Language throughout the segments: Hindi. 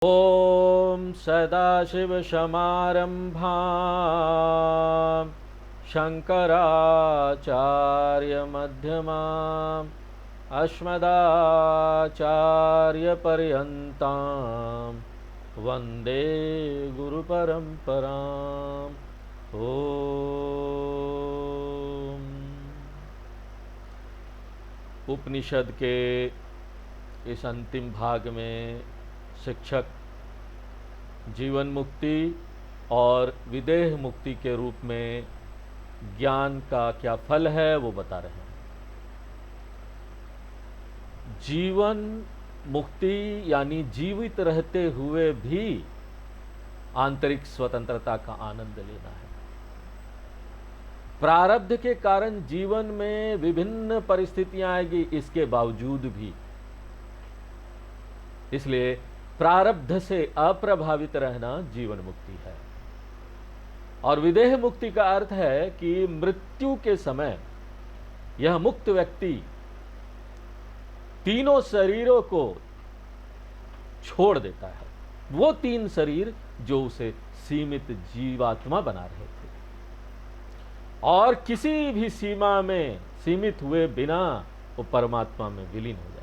ॐ सदाशिवसमारम्भां शङ्कराचार्यमध्यमाम् अस्मदाचार्यपर्यन्तां वन्दे गुरुपरम्पराम्। ॐ उपनिषद के इस अंतिम भाग में शिक्षक जीवन मुक्ति और विदेह मुक्ति के रूप में ज्ञान का क्या फल है वो बता रहे हैं। जीवन मुक्ति यानी जीवित रहते हुए भी आंतरिक स्वतंत्रता का आनंद लेना है। प्रारब्ध के कारण जीवन में विभिन्न परिस्थितियां आएगी, इसके बावजूद भी इसलिए प्रारब्ध से अप्रभावित रहना जीवन मुक्ति है। और विदेह मुक्ति का अर्थ है कि मृत्यु के समय यह मुक्त व्यक्ति तीनों शरीरों को छोड़ देता है, वो तीन शरीर जो उसे सीमित जीवात्मा बना रहे थे, और किसी भी सीमा में सीमित हुए बिना वो परमात्मा में विलीन हो जाता है।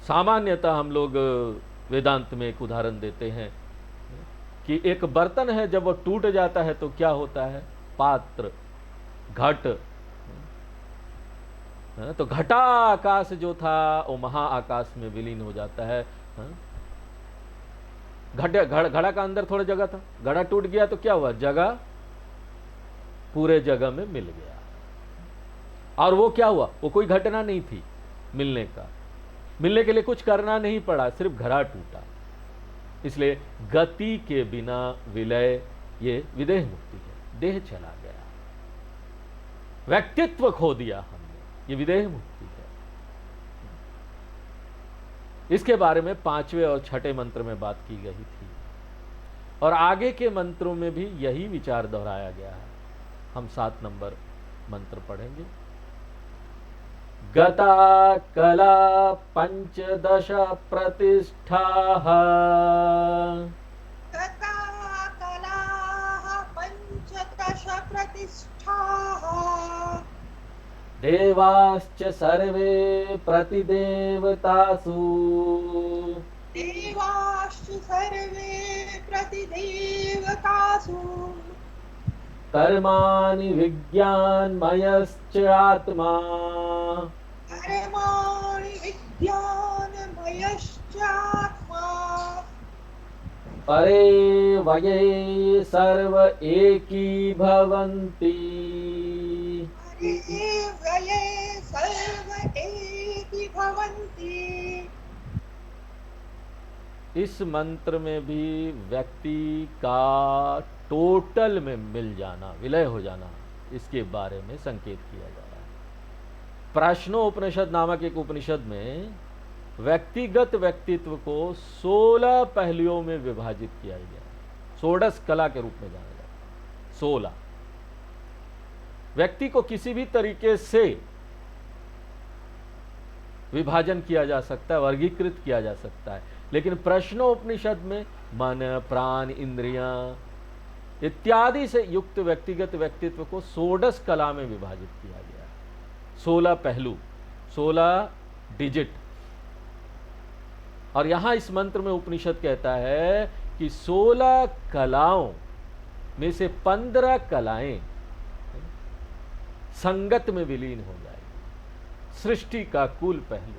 सामान्यतः हम लोग वेदांत में एक उदाहरण देते हैं कि एक बर्तन है, जब वो टूट जाता है तो क्या होता है? पात्र, घट, तो घटाकाश जो था वो महाआकाश में विलीन हो जाता है। घड़ा का अंदर थोड़ा जगह था, घड़ा टूट गया तो क्या हुआ? जगह पूरे जगह में मिल गया। और वो क्या हुआ? वो कोई घटना नहीं थी मिलने का, मिलने के लिए कुछ करना नहीं पड़ा, सिर्फ घड़ा टूटा। इसलिए गति के बिना विलय ये विदेह मुक्ति है। देह चला गया, व्यक्तित्व खो दिया हमने, ये विदेह मुक्ति है। इसके बारे में 5वें और 6ठे मंत्र में बात की गई थी, और आगे के मंत्रों में भी यही विचार दोहराया गया है। हम 7 नंबर मंत्र पढ़ेंगे। गता कला 15 प्रतिष्ठाः, गता कलाः 15 प्रतिष्ठाः, देवाश्च सर्वे प्रतिदेवतासु, देवाश्च सर्वे प्रतिदेवतासु, कर्माणि विज्ञानमयश्च आत्मा, कर्माणि विज्ञानमयश्चात्मा, परे वये सर्व एकी भवन्ति। हरे व्यये सर्व एकी भवन्ति। इस मंत्र में भी व्यक्ति का टोटल में मिल जाना, विलय हो जाना, इसके बारे में संकेत किया जा रहा है। प्रश्नोपनिषद नामक एक उपनिषद में व्यक्तिगत व्यक्तित्व को 16 पहलुओं में विभाजित किया गया, षोडश कला के रूप में जाना जाता है। 16 व्यक्ति को किसी भी तरीके से विभाजन किया जा सकता है, वर्गीकृत किया जा सकता है, लेकिन प्रश्नोपनिषद में मन, प्राण, इंद्रियां इत्यादि से युक्त व्यक्तिगत व्यक्तित्व को षोडश कला में विभाजित किया गया है। 16 पहलू, 16 डिजिट। और यहां इस मंत्र में उपनिषद कहता है कि 16 कलाओं में से 15 कलाएं संगत में विलीन हो जाएगी, सृष्टि का कुल पहलू।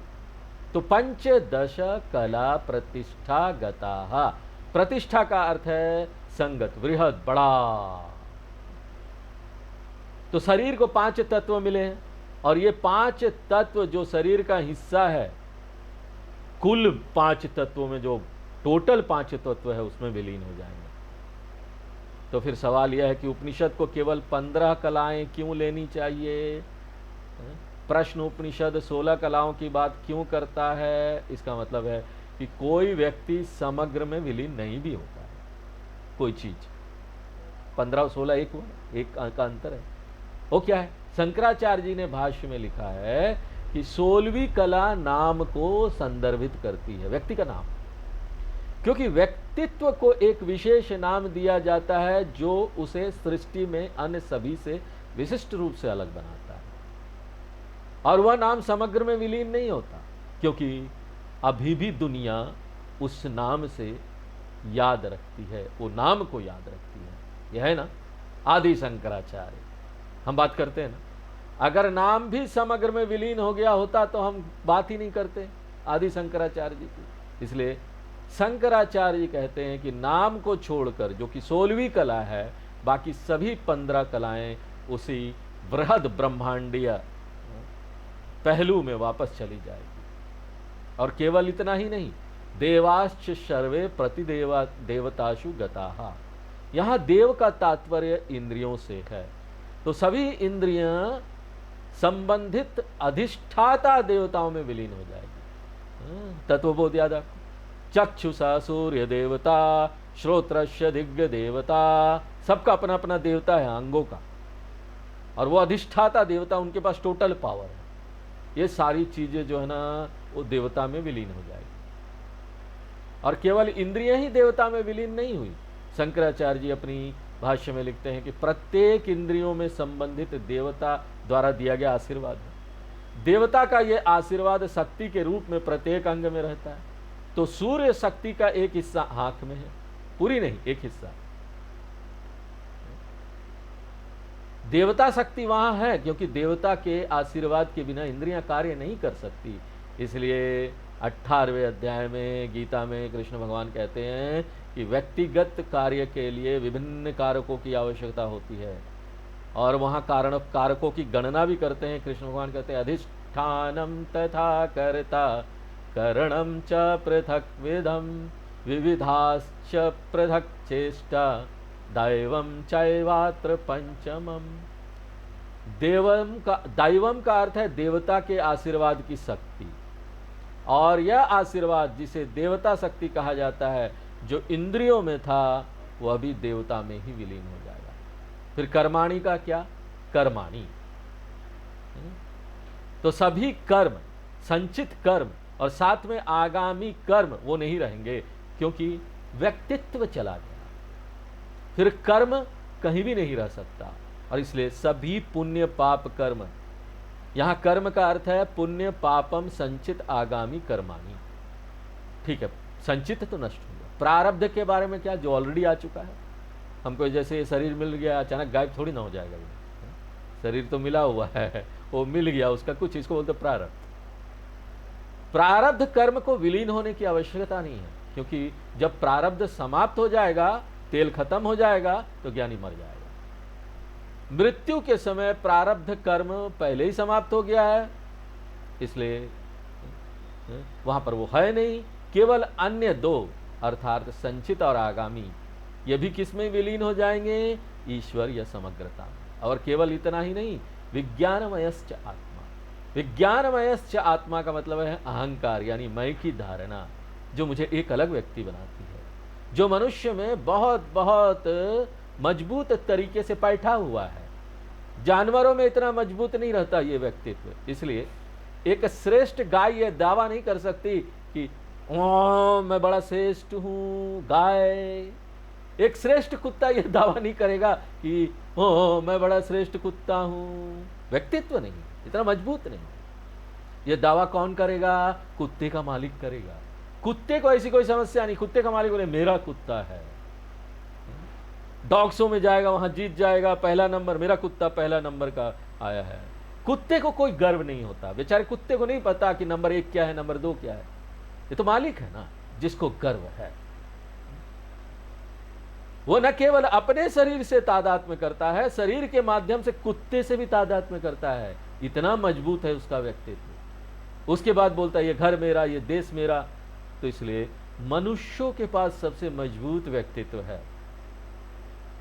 तो 15 कला प्रतिष्ठा गताः। प्रतिष्ठा का अर्थ है संगत, बृहद, बड़ा। तो शरीर को 5 तत्व मिले हैं, और ये 5 तत्व जो शरीर का हिस्सा है, कुल 5 तत्वों में जो टोटल 5 तत्व है उसमें विलीन हो जाएंगे। तो फिर सवाल यह है कि उपनिषद को केवल 15 कलाएं क्यों लेनी चाहिए? प्रश्न उपनिषद 16 कलाओं की बात क्यों करता है? इसका मतलब है कि कोई व्यक्ति समग्र में विलीन नहीं भी होता है। कोई चीज 15 और 16 एक का अंतर है। वो क्या है? शंकराचार्य जी ने भाष्य में लिखा है कि 16वीं कला नाम को संदर्भित करती है, व्यक्ति का नाम। क्योंकि व्यक्तित्व को एक विशेष नाम दिया जाता है जो उसे सृष्टि में अन्य सभी से विशिष्ट रूप से अलग बनाता है, और वह नाम समग्र में विलीन नहीं होता, क्योंकि अभी भी दुनिया उस नाम से याद रखती है, वो नाम को याद रखती है। यह है ना आदि शंकराचार्य, हम बात करते हैं ना। अगर नाम भी समग्र में विलीन हो गया होता तो हम बात ही नहीं करते आदि शंकराचार्य जी की। इसलिए शंकराचार्य जी कहते हैं कि नाम को छोड़कर, जो कि 16वीं कला है, बाकी सभी 15 कलाएं उसी बृहद ब्रह्मांडीय पहलू में वापस चली जाएगी। और केवल इतना ही नहीं, देवाश्च सर्वे प्रतिदेवा देवताशु गताहा, यहां देव का तात्पर्य इंद्रियों से है। तो सभी इंद्रियां संबंधित अधिष्ठाता देवताओं में विलीन हो जाएगी। तत्वबोध याद आपको, चक्षुषा सूर्य देवता, श्रोत्रस्य दिग्ग देवता, सबका अपना अपना देवता है अंगों का, और वो अधिष्ठाता देवता, उनके पास टोटल पावर है। ये सारी चीजें जो है ना वो देवता में विलीन हो जाएगी। और केवल इंद्रियां ही देवता में विलीन नहीं हुई। शंकराचार्य जी अपनी भाष्य में लिखते हैं कि प्रत्येक इंद्रियों में संबंधित देवता द्वारा दिया गया आशीर्वाद है। देवता का यह आशीर्वाद शक्ति के रूप में प्रत्येक अंग में रहता है। तो सूर्य शक्ति का एक हिस्सा आंख में है, पूरी नहीं, एक हिस्सा। देवता शक्ति वहां है क्योंकि देवता के आशीर्वाद के बिना इंद्रियां कार्य नहीं कर सकती। इसलिए 18वें अध्याय में गीता में कृष्ण भगवान कहते हैं कि व्यक्तिगत कार्य के लिए विभिन्न कारकों की आवश्यकता होती है, और वहां कारकों की गणना भी करते हैं। कृष्ण भगवान कहते हैं अधिष्ठानम तथा कर्ता करणम च पृथक विधम विविधाश्च पृथक चेष्टा दैवम चैवात्र पंचमम। दैवम का अर्थ है देवता के आशीर्वाद की शक्ति, और यह आशीर्वाद जिसे देवता शक्ति कहा जाता है जो इंद्रियों में था वह भी देवता में ही विलीन हो जाएगा। फिर कर्माणी का क्या, कर्माणी, तो सभी कर्म, संचित कर्म और साथ में आगामी कर्म वो नहीं रहेंगे क्योंकि व्यक्तित्व चला गया। फिर कर्म कहीं भी नहीं रह सकता, और इसलिए सभी पुण्य पाप कर्म, यहां कर्म का अर्थ है पुण्य पापम संचित आगामी कर्माणी। ठीक है, संचित तो नष्ट हो गया। प्रारब्ध के बारे में क्या, जो ऑलरेडी आ चुका है। हमको जैसे ये शरीर मिल गया अचानक गायब थोड़ी ना हो जाएगा। शरीर तो मिला हुआ है, वो मिल गया, उसका कुछ, इसको बोलते प्रारब्ध। प्रारब्ध कर्म को विलीन होने की आवश्यकता नहीं है, क्योंकि जब प्रारब्ध समाप्त हो जाएगा, तेल खत्म हो जाएगा, तो ज्ञानी मर जाएगा। मृत्यु के समय प्रारब्ध कर्म पहले ही समाप्त हो गया है, इसलिए वहां पर वो है नहीं। केवल अन्य दो अर्थात संचित और आगामी, ये भी किसमें विलीन हो जाएंगे, ईश्वर या समग्रता में। और केवल इतना ही नहीं, विज्ञानमयश्च आत्मा। विज्ञानमयश्च आत्मा का मतलब है अहंकार, यानी मैं की धारणा, जो मुझे एक अलग व्यक्ति बनाती है, जो मनुष्य में बहुत बहुत मजबूत तरीके से बैठा हुआ है। जानवरों में इतना मजबूत नहीं रहता ये व्यक्तित्व। इसलिए एक श्रेष्ठ गाय ये दावा नहीं कर सकती कि ओ मैं बड़ा श्रेष्ठ हूं। गाय, एक श्रेष्ठ कुत्ता ये दावा नहीं करेगा कि ओ मैं बड़ा श्रेष्ठ कुत्ता हूं। व्यक्तित्व नहीं, इतना मजबूत नहीं। ये दावा कौन करेगा, कुत्ते का मालिक करेगा। कुत्ते को ऐसी कोई समस्या नहीं, कुत्ते का मालिक बोले मेरा कुत्ता है, डॉग शो में जाएगा, वहां जीत जाएगा, पहला नंबर, मेरा कुत्ता पहला नंबर का आया है। कुत्ते को कोई गर्व नहीं होता। बेचारे कुत्ते को नहीं पता कि नंबर 1 क्या है, नंबर 2 क्या है। ये तो मालिक है ना जिसको गर्व है। वो न केवल अपने शरीर से तादात्म्य करता है, शरीर के माध्यम से कुत्ते से भी तादात्म्य करता है। इतना मजबूत है उसका व्यक्तित्व। उसके बाद बोलता है ये घर मेरा, ये देश मेरा। तो इसलिए मनुष्यों के पास सबसे मजबूत व्यक्तित्व है,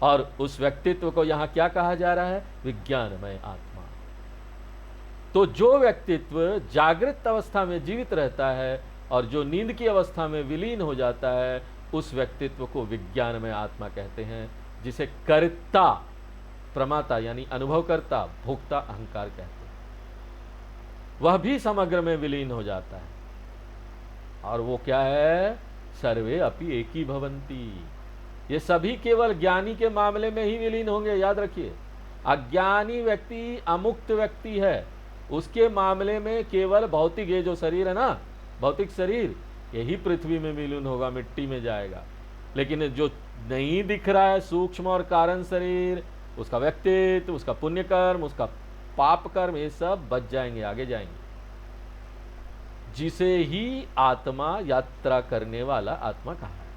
और उस व्यक्तित्व को यहां क्या कहा जा रहा है, विज्ञानमय आत्मा। तो जो व्यक्तित्व जागृत अवस्था में जीवित रहता है और जो नींद की अवस्था में विलीन हो जाता है, उस व्यक्तित्व को विज्ञानमय आत्मा कहते हैं, जिसे कर्ता, प्रमाता यानी अनुभवकर्ता, भोक्ता, अहंकार कहते हैं। वह भी समग्र में विलीन हो जाता है। और वो क्या है? सर्वे अपि एकी भवंती। ये सभी केवल ज्ञानी के मामले में ही विलीन होंगे, याद रखिए। अज्ञानी व्यक्ति, अमुक्त व्यक्ति है, उसके मामले में केवल भौतिक, ये जो शरीर है ना, भौतिक शरीर, यही पृथ्वी में विलीन होगा, मिट्टी में जाएगा। लेकिन जो नहीं दिख रहा है, सूक्ष्म और कारण शरीर, उसका व्यक्तित्व, उसका पुण्य कर्म, उसका पाप कर्म, ये सब बच जाएंगे, आगे जाएंगे। जिसे ही आत्मा, यात्रा करने वाला आत्मा कहा है।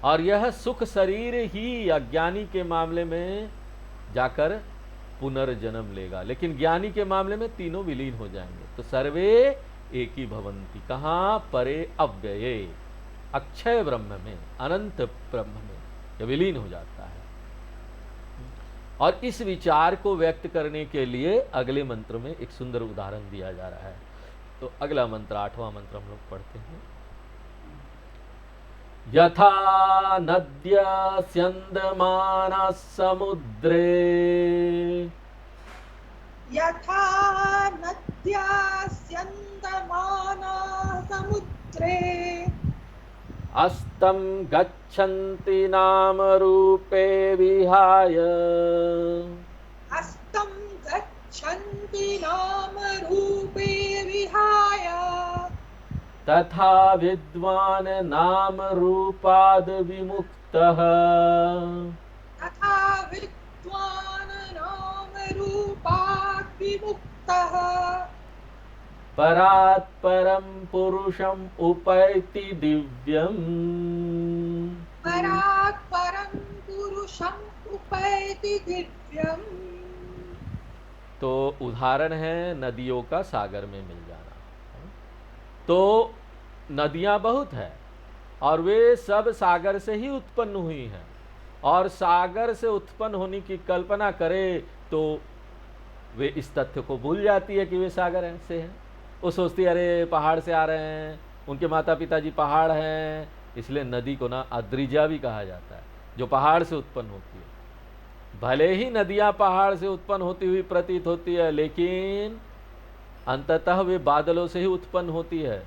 और यह सुख शरीर ही अज्ञानी के मामले में जाकर पुनर्जन्म लेगा, लेकिन ज्ञानी के मामले में तीनों विलीन हो जाएंगे। तो सर्वे एक ही भवंती, कहां? परे अव्यये, अक्षय ब्रह्म में, अनंत ब्रह्म में यह विलीन हो जाता है। और इस विचार को व्यक्त करने के लिए अगले मंत्र में एक सुंदर उदाहरण दिया जा रहा है। तो अगला मंत्र, 8वां मंत्र हम लोग पढ़ते हैं। यथा नद्या स्यन्दमाना समुद्रे, यथा नद्या स्यन्दमाना समुद्रे, अस्तं गच्छन्ति नाम रूपे विहाय, अस्तं गच्छन्ति नाम रूपे विहाय, तथा विद्वान् नाम रूपाद् विमुक्तः, तथा विद्वान् नाम रूपात् विमुक्तः, परात् परं पुरुषम् उपैति दिव्यम्, परात् परं पुरुषम् उपैति दिव्यम्। तो उदाहरण है नदियों का सागर में मिल जाना। तो नदियां बहुत है और वे सब सागर से ही उत्पन्न हुई हैं, और सागर से उत्पन्न होने की कल्पना करे तो वे इस तथ्य को भूल जाती है कि वे सागर से हैं। वो सोचती है अरे पहाड़ से आ रहे हैं, उनके माता पिताजी पहाड़ हैं, इसलिए नदी को ना अद्रिजा भी कहा जाता है, जो पहाड़ से उत्पन्न होती है। भले ही नदियां पहाड़ से उत्पन्न होती हुई प्रतीत होती है, लेकिन अंततः वे बादलों से ही उत्पन्न होती है।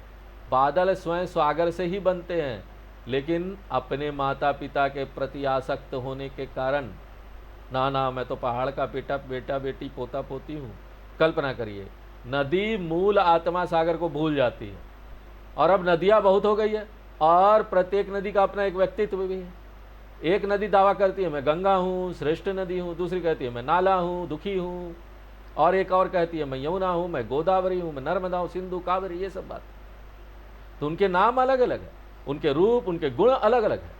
बादल स्वयं सागर से ही बनते हैं, लेकिन अपने माता पिता के प्रति आसक्त होने के कारण, ना मैं तो पहाड़ का बेटा बेटी पोता पोती हूँ। कल्पना करिए, नदी मूल आत्मा सागर को भूल जाती है, और अब नदियाँ बहुत हो गई है, और प्रत्येक नदी का अपना एक व्यक्तित्व भी है। एक नदी दावा करती है मैं गंगा हूँ, श्रेष्ठ नदी हूँ, दूसरी कहती है मैं नाला हूँ, दुखी हूँ, और एक और कहती है मैं यमुना हूँ, मैं गोदावरी हूँ, मैं नर्मदा हूँ, सिंधु, कावेरी, ये सब बात। तो उनके नाम अलग अलग है, उनके रूप, उनके गुण अलग अलग है,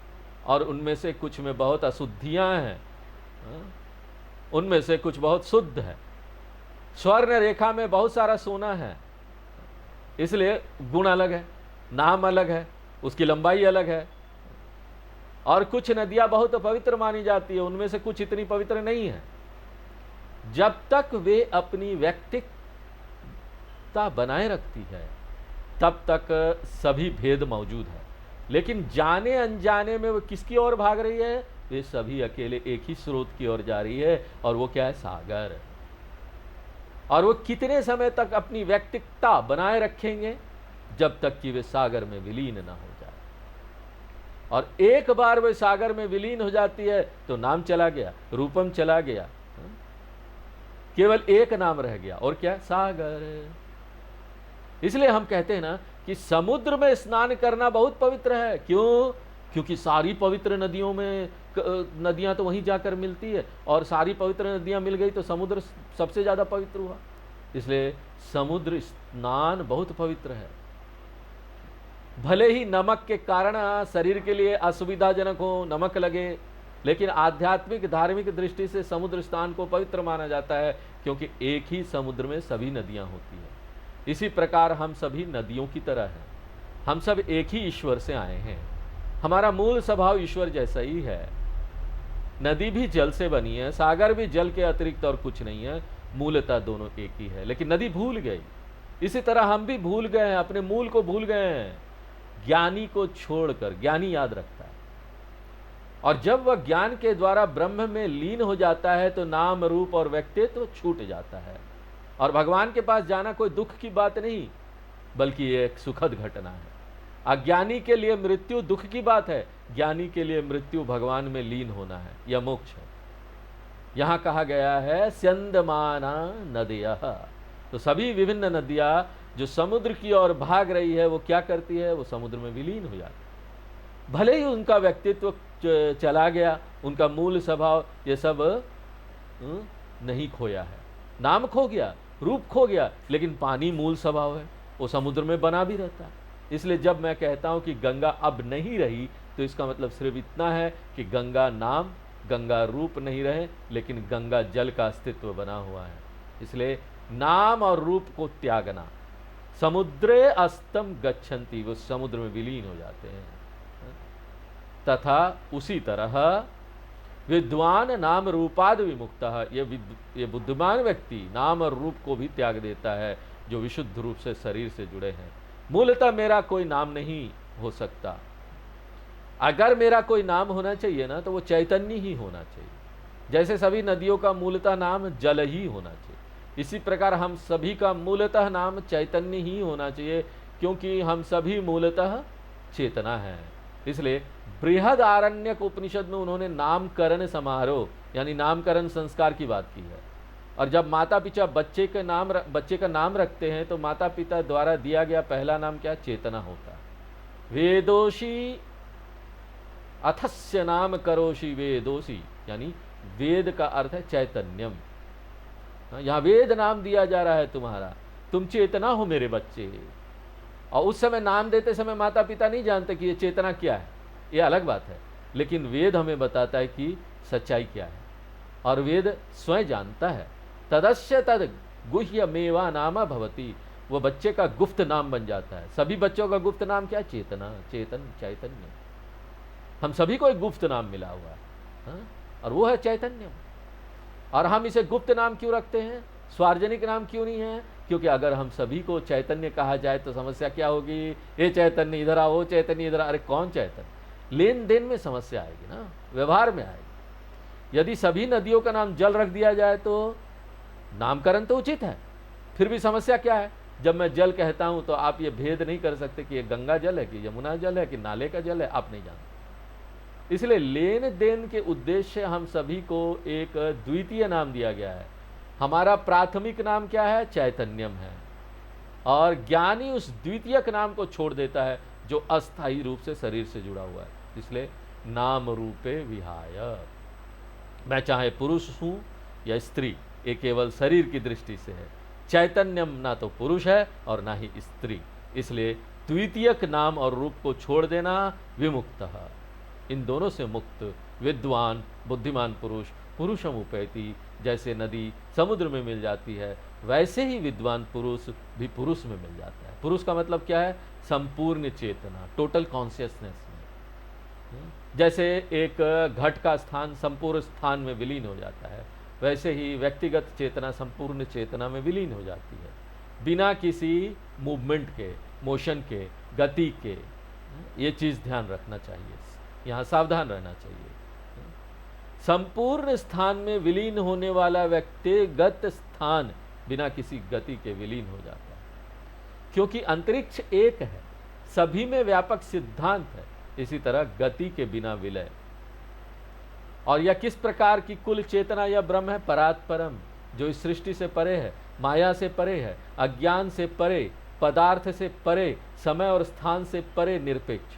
और उनमें से कुछ में बहुत अशुद्धियाँ हैं, उनमें से कुछ बहुत शुद्ध है। स्वर्ण रेखा में बहुत सारा सोना है, इसलिए गुण अलग है, नाम अलग है, उसकी लंबाई अलग है। और कुछ नदियां बहुत पवित्र मानी जाती है, उनमें से कुछ इतनी पवित्र नहीं है। जब तक वे अपनी व्यक्तित्वता बनाए रखती है तब तक सभी भेद मौजूद है, लेकिन जाने अनजाने में वो किसकी ओर भाग रही है? वे सभी अकेले एक ही स्रोत की ओर जा रही है, और वो क्या है? सागर। और वो कितने समय तक अपनी व्यक्तित्वता बनाए रखेंगे? जब तक कि वे सागर में विलीन ना हो जाए। और एक बार वे सागर में विलीन हो जाती है तो नाम चला गया, रूपम चला गया, केवल एक नाम रह गया, और क्या? सागर। इसलिए हम कहते हैं ना कि समुद्र में स्नान करना बहुत पवित्र है। क्यों? क्योंकि सारी पवित्र नदियों में नदियां तो वहीं जाकर मिलती है, और सारी पवित्र नदियां मिल गई तो समुद्र सबसे ज्यादा पवित्र हुआ। इसलिए समुद्र स्नान बहुत पवित्र है। भले ही नमक के कारण शरीर के लिए असुविधाजनक हो, नमक लगे, लेकिन आध्यात्मिक धार्मिक दृष्टि से समुद्र स्नान को पवित्र माना जाता है, क्योंकि एक ही समुद्र में सभी नदियां होती हैं। इसी प्रकार हम सभी नदियों की तरह हैं, हम सब एक ही ईश्वर से आए हैं, हमारा मूल स्वभाव ईश्वर जैसा ही है। नदी भी जल से बनी है, सागर भी जल के अतिरिक्त और कुछ नहीं है, मूलतः दोनों एक ही है, लेकिन नदी भूल गई। इसी तरह हम भी भूल गए हैं, अपने मूल को भूल गए हैं। ज्ञानी को छोड़कर, ज्ञानी याद रखता है, और जब वह ज्ञान के द्वारा ब्रह्म में लीन हो जाता है तो नाम रूप और व्यक्तित्व छूट जाता है। और भगवान के पास जाना कोई दुख की बात नहीं, बल्कि ये एक सुखद घटना है। अज्ञानी के लिए मृत्यु दुख की बात है, ज्ञानी के लिए मृत्यु भगवान में लीन होना है, यह मोक्ष है। यहां कहा गया है स्यंदमाना नदियाः, तो सभी विभिन्न नदियां जो समुद्र की ओर भाग रही है वो क्या करती है, वो समुद्र में विलीन हो जाती है। भले ही उनका व्यक्तित्व चला गया, उनका मूल स्वभाव ये सब नहीं खोया है, नाम खो गया, रूप खो गया, लेकिन पानी मूल स्वभाव है, वो समुद्र में बना भी रहता है। इसलिए जब मैं कहता हूं कि गंगा अब नहीं रही, तो इसका मतलब सिर्फ इतना है कि गंगा नाम, गंगा रूप नहीं रहे, लेकिन गंगा जल का अस्तित्व बना हुआ है। इसलिए नाम और रूप को त्यागना, समुद्रे अस्तम गच्छन्ति, वो समुद्र में विलीन हो जाते हैं। तथा उसी तरह विद्वान नाम रूपाद विमुक्तः, ये बुद्धिमान व्यक्ति नाम और रूप को भी त्याग देता है, जो विशुद्ध रूप से शरीर से जुड़े हैं। मूलतः मेरा कोई नाम नहीं हो सकता, अगर मेरा कोई नाम होना चाहिए ना, तो वो चैतन्य ही होना चाहिए। जैसे सभी नदियों का मूलतः नाम जल ही होना चाहिए, इसी प्रकार हम सभी का मूलतः नाम चैतन्य ही होना चाहिए, क्योंकि हम सभी मूलतः चेतना है। इसलिए बृहद आरण्यक उपनिषद में उन्होंने नामकरण समारोह यानी नामकरण संस्कार की बात की है। और जब माता पिता बच्चे का नाम रखते हैं, तो माता पिता द्वारा दिया गया पहला नाम क्या, चेतना होता है। वेदोषी अथस्य नाम करोषि वेदोषि, यानी वेद का अर्थ है चैतन्यम। यहां वेद नाम दिया जा रहा है तुम्हारा, तुम चेतना हो मेरे बच्चे। और उस समय नाम देते समय माता पिता नहीं जानते कि ये चेतना क्या है, ये अलग बात है, लेकिन वेद हमें बताता है कि सच्चाई क्या है, और वेद स्वयं जानता है। तदस्य तद गुह्य मेवा नामा भवति, वो बच्चे का गुप्त नाम बन जाता है। सभी बच्चों का गुप्त नाम क्या, चेतना, चेतन, चैतन्य। हम सभी को एक गुप्त नाम मिला हुआ है, हाँ? और वो है चैतन्य। और हम इसे गुप्त नाम क्यों रखते हैं, सार्वजनिक नाम क्यों नहीं है, क्योंकि अगर हम सभी को चैतन्य कहा जाए तो समस्या क्या होगी, ये चैतन्य इधर आओ, चैतन्य इधर, अरे कौन चैतन्य, लेन देन में समस्या आएगी ना, व्यवहार में आएगी। यदि सभी नदियों का नाम जल रख दिया जाए तो नामकरण तो उचित है, फिर भी समस्या क्या है, जब मैं जल कहता हूं तो आप ये भेद नहीं कर सकते कि ये गंगा जल है कि यमुना जल है कि नाले का जल है, आप नहीं जानते। इसलिए लेन देन के उद्देश्य हम सभी को एक द्वितीय नाम दिया गया है। हमारा प्राथमिक नाम क्या है, चैतन्यम है, और ज्ञानी उस द्वितीयक नाम को छोड़ देता है जो अस्थायी रूप से शरीर से जुड़ा हुआ है। इसलिए नाम रूपे विहाय, मैं चाहे पुरुष हूं या स्त्री, ये केवल शरीर की दृष्टि से है। चैतन्यम ना तो पुरुष है और ना ही स्त्री, इसलिए द्वितीयक नाम और रूप को छोड़ देना विमुक्तः, इन दोनों से मुक्त। विद्वान बुद्धिमान पुरुष पुरुषम उपैति, जैसे नदी समुद्र में मिल जाती है, वैसे ही विद्वान पुरुष भी पुरुष में मिल जाता है। पुरुष का मतलब क्या है, संपूर्ण चेतना, टोटल कॉन्शियसनेस में। जैसे एक घट का स्थान संपूर्ण स्थान में विलीन हो जाता है, वैसे ही व्यक्तिगत चेतना संपूर्ण चेतना में विलीन हो जाती है, बिना किसी मूवमेंट के, मोशन के, गति के। ये चीज़ ध्यान रखना चाहिए, यहाँ सावधान रहना चाहिए। संपूर्ण स्थान में विलीन होने वाला व्यक्तिगत स्थान बिना किसी गति के विलीन हो जाता है, क्योंकि अंतरिक्ष एक है, सभी में व्यापक सिद्धांत है। इसी तरह गति के बिना विलय। और यह किस प्रकार की कुल चेतना या ब्रह्म है, परात्परम, जो इस सृष्टि से परे है, माया से परे है, अज्ञान से परे, पदार्थ से परे, समय और स्थान से परे, निरपेक्ष।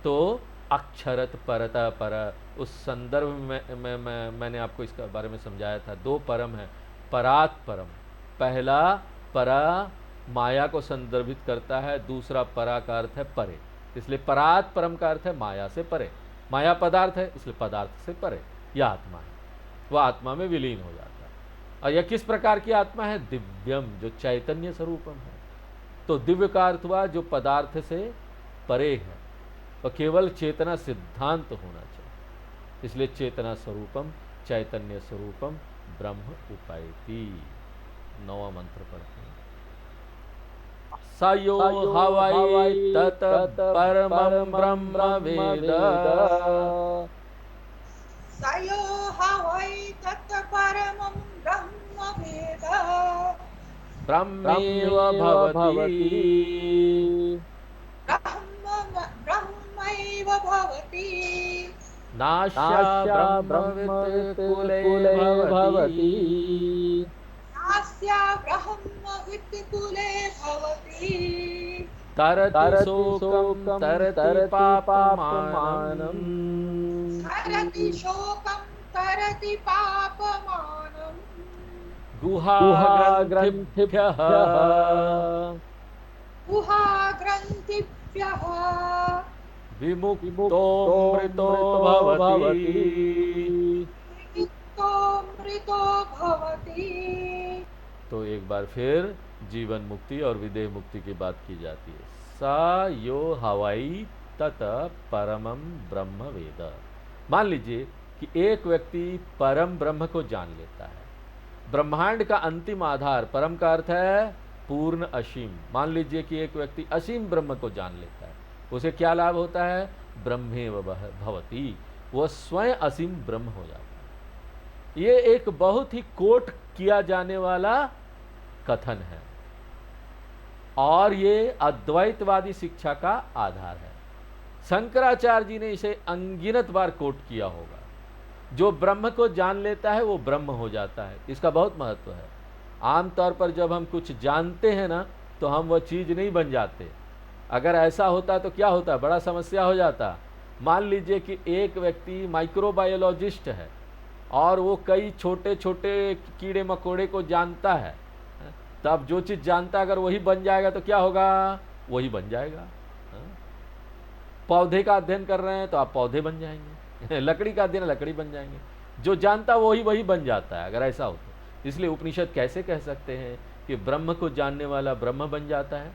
तो अक्षरत परता पर, उस संदर्भ में मैंने आपको इसका बारे में समझाया था। दो परम है, परात परम, पहला परा माया को संदर्भित करता है, दूसरा परा का अर्थ है परे। इसलिए परात परम का अर्थ है माया से परे, माया पदार्थ है इसलिए पदार्थ से परे यह आत्मा है, वह आत्मा में विलीन हो जाता है। और यह किस प्रकार की आत्मा है, दिव्यम, जो चैतन्य स्वरूपम है। तो दिव्य का अर्थ हुआ जो पदार्थ से परे है, और केवल चेतना सिद्धांत होना चाहिए। इसलिए चेतना स्वरूपम, चैतन्य स्वरूपम ब्रह्म उपायति। 9वां मंत्र पढ़ते हैं। सयो हवै तत् परमं ब्रह्म वेद, सयो हवै तत् परमं ब्रह्म वेद ब्रह्मेव ब्रह्मेव भवति ब्रह्मैव भवति नास्या नास्या ब्रह्मवित् कुले कुले भवति भवति नास्या ब्रह्मवित् कुले भवति तरति तरति शोकं शोकं तरति तरति पापमानम् पापमानम् तरति शोकं तरति पापमानम् गुहाग्रन्थिभ्यः गुहाग्रन्थिभ्यः विमुक्तोऽमृतो भवति। विमुक्तोऽमृतो भवति। तो एक बार फिर जीवन मुक्ति और विदेह मुक्ति की बात की जाती है। सा यो हवाई तत परमम ब्रह्म वेद। मान लीजिए कि एक व्यक्ति परम ब्रह्म को जान लेता है। ब्रह्मांड का अंतिम आधार, परम का अर्थ है पूर्ण असीम। मान लीजिए कि एक व्यक्ति असीम ब्रह्म को जान लेता है, उसे क्या लाभ होता है? ब्रह्मेव भवति, वह स्वयं असीम ब्रह्म हो जाता है। ये एक बहुत ही कोट किया जाने वाला कथन है और ये अद्वैतवादी शिक्षा का आधार है। शंकराचार्य जी ने इसे अनगिनत बार कोट किया होगा। जो ब्रह्म को जान लेता है वो ब्रह्म हो जाता है। इसका बहुत महत्व है। आमतौर पर जब हम कुछ जानते हैं ना, तो हम वह चीज़ नहीं बन जाते। अगर ऐसा होता तो क्या होता? बड़ा समस्या हो जाता। मान लीजिए कि एक व्यक्ति माइक्रोबायोलॉजिस्ट है और वो कई छोटे छोटे कीड़े मकोड़े को जानता है, तब जो चीज़ जानता अगर वही बन जाएगा तो क्या होगा? वही बन जाएगा। पौधे का अध्ययन कर रहे हैं तो आप पौधे बन जाएंगे, लकड़ी का अध्ययन लकड़ी बन जाएंगे। जो जानता वही बन जाता है अगर ऐसा हो तो। इसलिए उपनिषद कैसे कह सकते हैं कि ब्रह्म को जानने वाला ब्रह्म बन जाता है?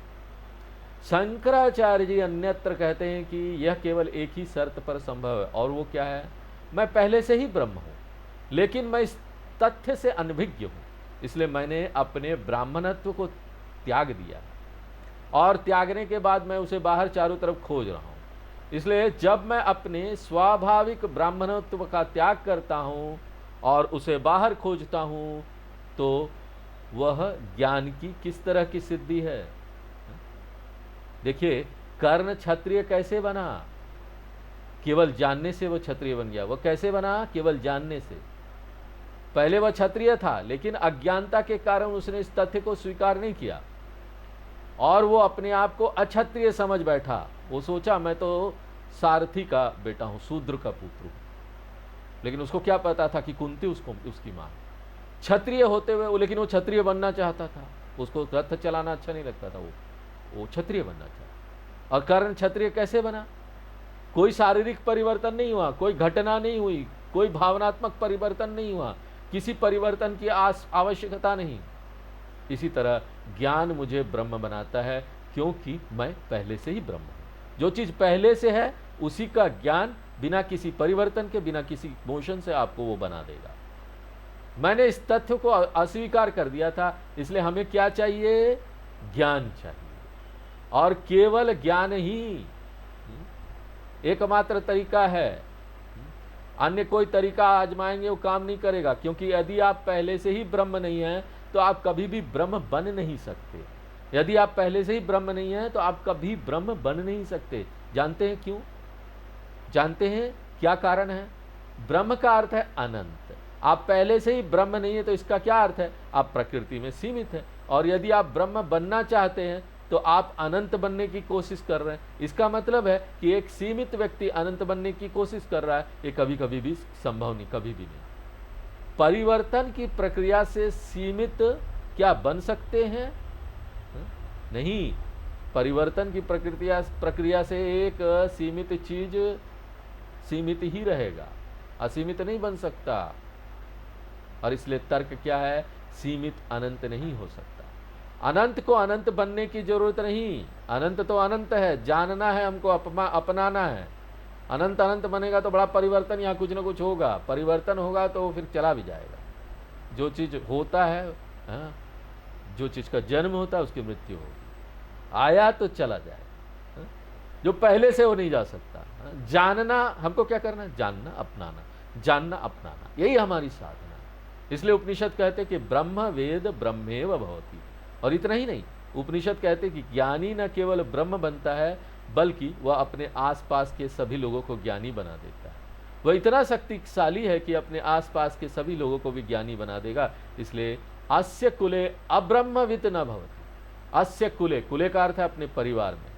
शंकराचार्य जी अन्यत्र कहते हैं कि यह केवल एक ही शर्त पर संभव है, और वो क्या है? मैं पहले से ही ब्रह्म हूँ, लेकिन मैं इस तथ्य से अनभिज्ञ हूँ, इसलिए मैंने अपने ब्राह्मणत्व को त्याग दिया और त्यागने के बाद मैं उसे बाहर चारों तरफ खोज रहा हूँ। इसलिए जब मैं अपने स्वाभाविक ब्राह्मणत्व का त्याग करता हूँ और उसे बाहर खोजता हूँ, तो वह ज्ञान की किस तरह की सिद्धि है? देखिए, कर्ण क्षत्रिय कैसे बना? केवल जानने से वह क्षत्रिय बन गया। वह कैसे बना? केवल जानने से। पहले वह क्षत्रिय था, लेकिन अज्ञानता के कारण उसने इस तथ्य को स्वीकार नहीं किया और वो अपने आप को अक्षत्रिय समझ बैठा। वो सोचा मैं तो सारथी का बेटा हूँ, शूद्र का पुत्र हूँ। लेकिन उसको क्या पता था कि कुंती उसकी माँ क्षत्रिय होते हुए, लेकिन वो क्षत्रिय बनना चाहता था। उसको रथ चलाना अच्छा नहीं लगता था, वो क्षत्रिय बनना चाहता। और कर्ण क्षत्रिय कैसे बना? कोई शारीरिक परिवर्तन नहीं हुआ, कोई घटना नहीं हुई, कोई भावनात्मक परिवर्तन नहीं हुआ, किसी परिवर्तन की आवश्यकता नहीं। इसी तरह ज्ञान मुझे ब्रह्म बनाता है, क्योंकि मैं पहले से ही ब्रह्म हूँ। जो चीज़ पहले से है उसी का ज्ञान बिना किसी परिवर्तन के, बिना किसी मोशन से आपको वो बना देगा। मैंने इस तथ्य को अस्वीकार कर दिया था, इसलिए हमें क्या चाहिए? ज्ञान चाहिए, और केवल ज्ञान ही एकमात्र तरीका है। अन्य कोई तरीका आजमाएंगे वो काम नहीं करेगा, क्योंकि यदि आप पहले से ही ब्रह्म नहीं हैं तो आप कभी भी ब्रह्म बन नहीं सकते। यदि आप पहले से ही ब्रह्म नहीं हैं तो आप कभी ब्रह्म बन नहीं सकते। जानते हैं क्यों? जानते हैं क्या कारण है? ब्रह्म का अर्थ है अनंत। आप पहले से ही ब्रह्म नहीं है तो इसका क्या अर्थ है? आप प्रकृति में सीमित है, और यदि आप ब्रह्म बनना चाहते हैं तो आप अनंत बनने की कोशिश कर रहे हैं। इसका मतलब है कि एक सीमित व्यक्ति अनंत बनने की कोशिश कर रहा है, ये कभी कभी भी संभव नहीं, कभी भी नहीं। परिवर्तन की प्रक्रिया से सीमित क्या बन सकते हैं? नहीं। परिवर्तन की प्रक्रिया से एक सीमित चीज सीमित ही रहेगा, असीमित नहीं बन सकता। और इसलिए तर्क क्या है? सीमित अनंत नहीं हो सकता। अनंत को अनंत बनने की जरूरत नहीं। अनंत तो अनंत है, जानना है हमको, अपनाना है। अनंत अनंत बनेगा तो बड़ा परिवर्तन, यहाँ कुछ ना कुछ होगा। परिवर्तन होगा तो फिर चला भी जाएगा। जो चीज़ होता है, जो चीज़ का जन्म होता है उसकी मृत्यु होगी। आया तो चला जाए, जो पहले से वो नहीं जा सकता। जानना हमको क्या करना है? जानना अपनाना, जानना अपनाना, यही हमारी साधना। इसलिए उपनिषद कहते कि ब्रह्म वेद ब्रह्मेव भवति। और इतना ही नहीं, उपनिषद कहते कि ज्ञानी न केवल ब्रह्म बनता है बल्कि वह अपने आसपास के सभी लोगों को ज्ञानी बना देता है। वह इतना शक्तिशाली है कि अपने आसपास के सभी लोगों को भी ज्ञानी बना देगा। इसलिए अस्य कुले अब्रह्मवित् न भवति। अस्य कुले, कुले का अर्थ है अपने परिवार में।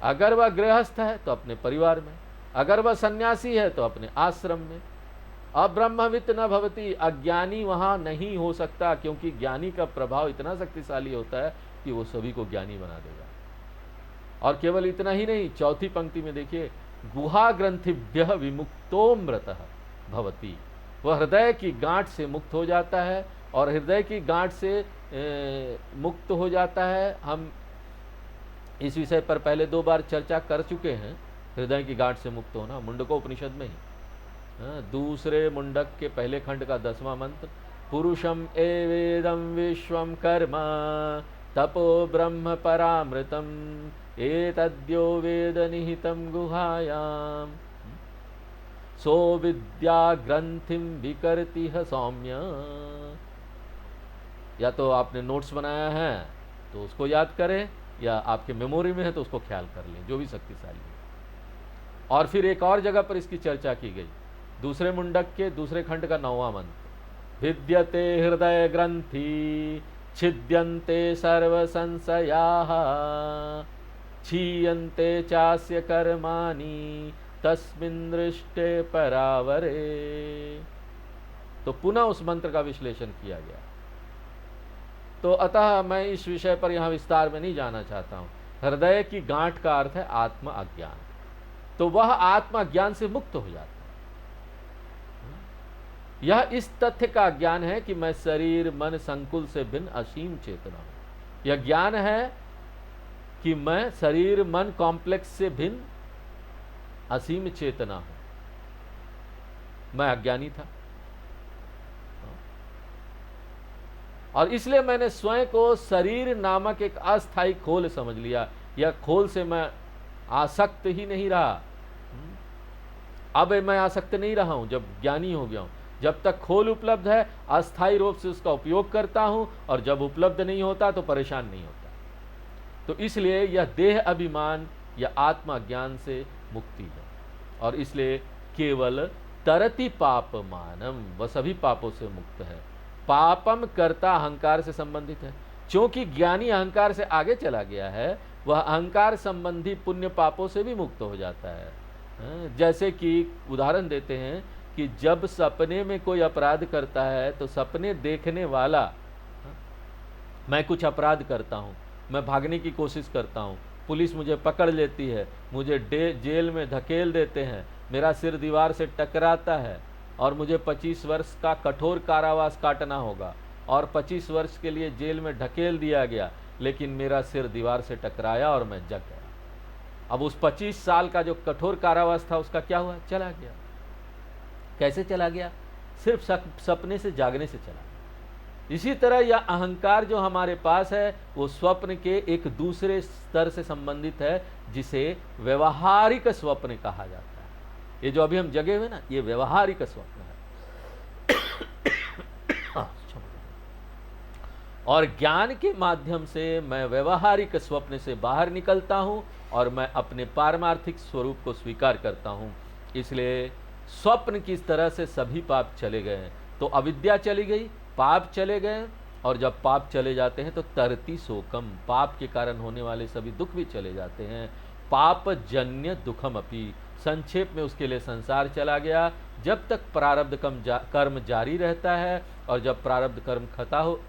अगर वह गृहस्थ है तो अपने परिवार में, अगर वह सन्यासी है तो अपने आश्रम में। अब्रह्मवित् न भवति, अज्ञानी वहां नहीं हो सकता, क्योंकि ज्ञानी का प्रभाव इतना शक्तिशाली होता है कि वो सभी को ज्ञानी बना देगा। और केवल इतना ही नहीं, चौथी पंक्ति में देखिए, गुहा ग्रंथिभ्यः विमुक्तोऽमृतः भवति। वह हृदय की गांठ से मुक्त हो जाता है, और हृदय की गांठ से मुक्त हो जाता है। हम इस विषय पर पहले 2 बार चर्चा कर चुके हैं। हृदय की गांठ से मुक्त होना मुंडकोपनिषद में ही, दूसरे मुंडक के पहले खंड का 10वां मंत्र, पुरुषम एवेदं विश्वम कर्म तपो ब्रह्म परामृतम एतद्यो वेद निहितं गुहायाम सो विद्या ग्रंथिम विकर्तिह सौम्य। या तो आपने नोट्स बनाया है तो उसको याद करें, या आपके मेमोरी में है तो उसको ख्याल कर लें, जो भी शक्तिशाली है। और फिर एक और जगह पर इसकी चर्चा की गई, दूसरे मुंडक के दूसरे खंड का 9वां मंत्र, विद्यते हृदय ग्रंथि छिद्यन्ते सर्व संशयाः क्षीयन्ते चास्य कर्माणि तस्मिन् दृष्टे परावरे। तो पुनः उस मंत्र का विश्लेषण किया गया। तो अतः मैं इस विषय पर यहाँ विस्तार में नहीं जाना चाहता हूँ। हृदय की गांठ का अर्थ है आत्म अज्ञान, तो वह आत्म अज्ञान से मुक्त हो जाता है। यह इस तथ्य का ज्ञान है कि मैं शरीर मन संकुल से भिन्न असीम चेतना हूं। यह ज्ञान है कि मैं शरीर मन कॉम्प्लेक्स से भिन्न असीम चेतना हूं। मैं अज्ञानी था, और इसलिए मैंने स्वयं को शरीर नामक एक अस्थायी खोल समझ लिया। यह खोल से मैं आसक्त ही नहीं रहा। अब मैं आसक्त नहीं रहा हूं जब ज्ञानी हो गया हूं। जब तक खोल उपलब्ध है अस्थायी रूप से उसका उपयोग करता हूं, और जब उपलब्ध नहीं होता तो परेशान नहीं होता। तो इसलिए यह देह अभिमान या आत्मा ज्ञान से मुक्ति है। और इसलिए केवल तरति पापमानम, वह सभी पापों से मुक्त है। पापम कर्ता अहंकार से संबंधित है। क्योंकि ज्ञानी अहंकार से आगे चला गया है, वह अहंकार संबंधी पुण्य पापों से भी मुक्त हो जाता है। जैसे कि उदाहरण देते हैं कि जब सपने में कोई अपराध करता है तो सपने देखने वाला, मैं कुछ अपराध करता हूँ, मैं भागने की कोशिश करता हूँ, पुलिस मुझे पकड़ लेती है, मुझे जेल में धकेल देते हैं, मेरा सिर दीवार से टकराता है और मुझे 25 वर्ष का कठोर कारावास काटना होगा, और 25 वर्ष के लिए जेल में ढकेल दिया गया, लेकिन मेरा सिर दीवार से टकराया और मैं जग गया। अब उस 25 साल का जो कठोर कारावास था उसका क्या हुआ? चला गया। कैसे चला गया? सिर्फ सपने से जागने से चला गया। इसी तरह यह अहंकार जो हमारे पास है वो स्वप्न के एक दूसरे स्तर से संबंधित है, जिसे व्यवहारिक स्वप्न कहा जाता है। ये जो अभी हम जगे हुए ना, ये व्यवहारिक स्वप्न है। और ज्ञान के माध्यम से मैं व्यवहारिक स्वप्न से बाहर निकलता हूं और मैं अपने पारमार्थिक स्वरूप को स्वीकार करता हूं। इसलिए स्वप्न की तरह से सभी पाप चले गए। तो अविद्या चली गई, पाप चले गए, और जब पाप चले जाते हैं तो तरति शोकम, पाप के कारण होने वाले सभी दुख भी चले जाते हैं। पाप जन्य दुखम अपि, संक्षेप में उसके लिए संसार चला गया। जब तक प्रारब्ध कर्म जारी रहता है, और जब प्रारब्ध कर्म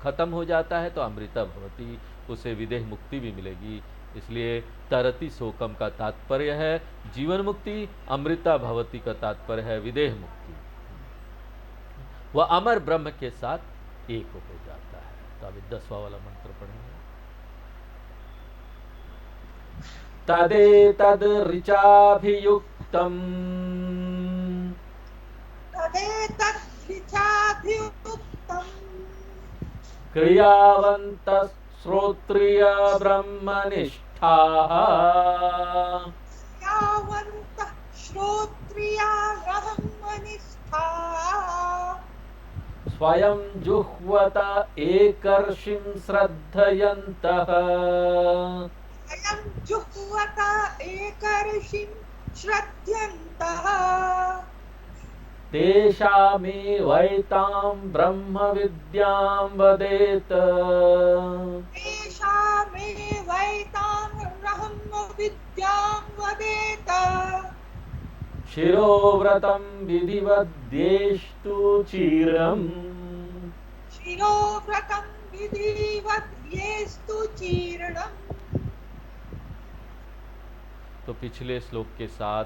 खत्म हो जाता है तो अमृता भवति, उसे विदेह मुक्ति भी मिलेगी। इसलिए तरति शोकम का तात्पर्य है जीवन मुक्ति, अमृता भवति का तात्पर्य है विदेह मुक्ति। वह अमर ब्रह्म के साथ एक हो जाता है। तो अभी 10वां वाला मंत्र पढ़ेंगे। तदेतद् ऋचाभियुक्तम् क्रियावन्तः श्रोत्रिय ब्रह्मनिष्ठाः स्वयं जुह्वत एकर्षिं श्रद्धयन्तः स्वयं जुह्वत एकर्षिं श्रद्धयन्तः तेषामेवैतां ब्रह्मविद्यां वदेत तेषामेवैतां ब्रह्मविद्यां वदेत शिरोव्रतं विधिवद्येष्टु चीर्णम् शिरोव्रतं विधिवद्येस्तु चीर्णम्। तो पिछले श्लोक के साथ